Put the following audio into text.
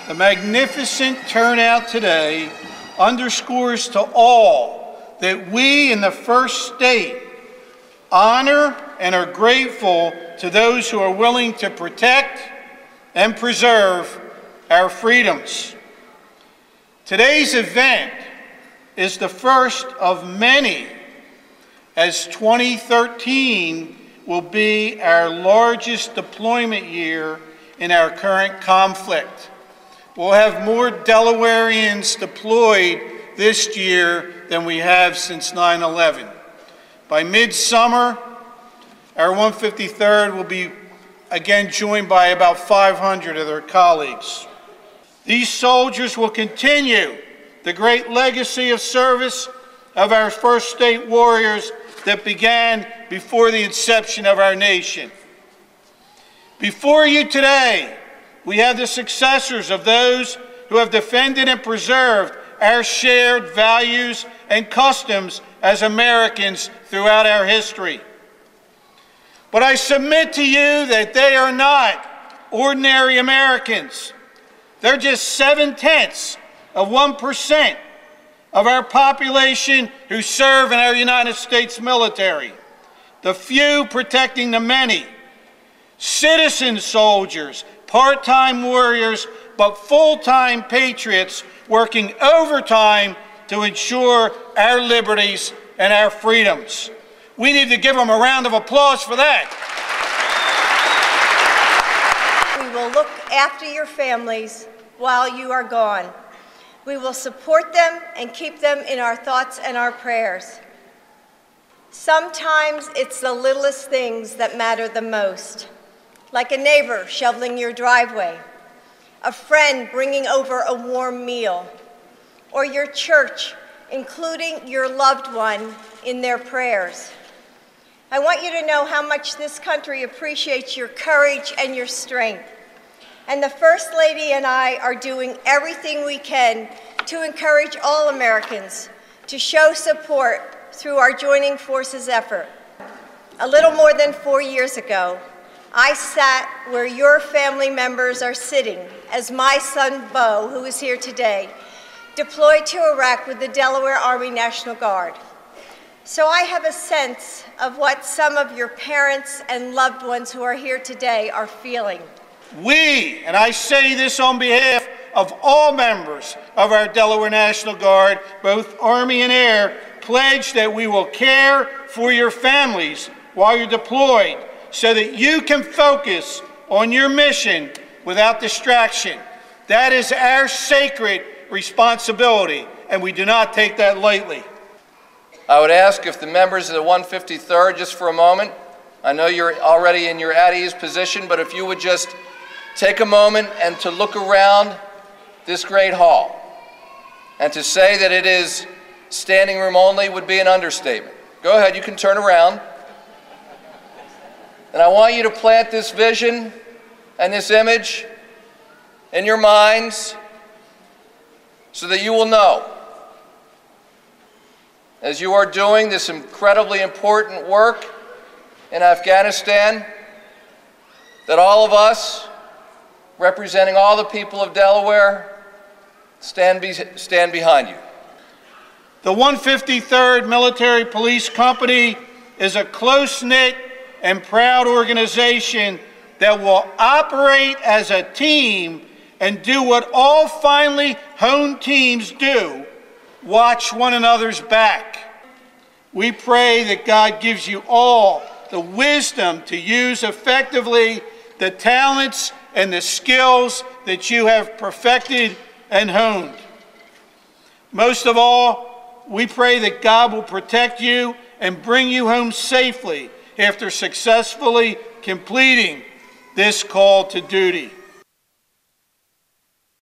The magnificent turnout today underscores to all that we in the first state honor and are grateful to those who are willing to protect and preserve our freedoms. Today's event is the first of many, as 2013 will be our largest deployment year in our current conflict. We'll have more Delawareans deployed this year than we have since 9/11. By midsummer, our 153rd will be again joined by about 500 of their colleagues. These soldiers will continue the great legacy of service of our first state warriors that began before the inception of our nation. Before you today, we have the successors of those who have defended and preserved our shared values and customs as Americans throughout our history. But I submit to you that they are not ordinary Americans. They're just 0.7% of our population who serve in our United States military. The few protecting the many. Citizen soldiers, part-time warriors, but full-time patriots working overtime to ensure our liberties and our freedoms. We need to give them a round of applause for that. We will look after your families while you are gone. We will support them and keep them in our thoughts and our prayers. Sometimes it's the littlest things that matter the most, like a neighbor shoveling your driveway, a friend bringing over a warm meal, or your church including your loved one in their prayers. I want you to know how much this country appreciates your courage and your strength. And the First Lady and I are doing everything we can to encourage all Americans to show support through our Joining Forces effort. A little more than 4 years ago, I sat where your family members are sitting as my son, Bo, who is here today, deployed to Iraq with the Delaware Army National Guard. So I have a sense of what some of your parents and loved ones who are here today are feeling. We, and I say this on behalf of all members of our Delaware National Guard, both Army and Air, pledge that we will care for your families while you're deployed so that you can focus on your mission without distraction. That is our sacred responsibility, and we do not take that lightly. I would ask if the members of the 153rd, just for a moment, I know you're already in your at-ease position, but if you would just take a moment and to look around this great hall, and to say that it is standing room only would be an understatement. Go ahead, you can turn around. And I want you to plant this vision and this image in your minds so that you will know, as you are doing this incredibly important work in Afghanistan, that all of us, representing all the people of Delaware, stand behind you. The 153rd Military Police Company is a close-knit and proud organization that will operate as a team and do what all finely honed teams do, watch one another's back. We pray that God gives you all the wisdom to use effectively the talents and the skills that you have perfected and honed. Most of all, we pray that God will protect you and bring you home safely after successfully completing this call to duty.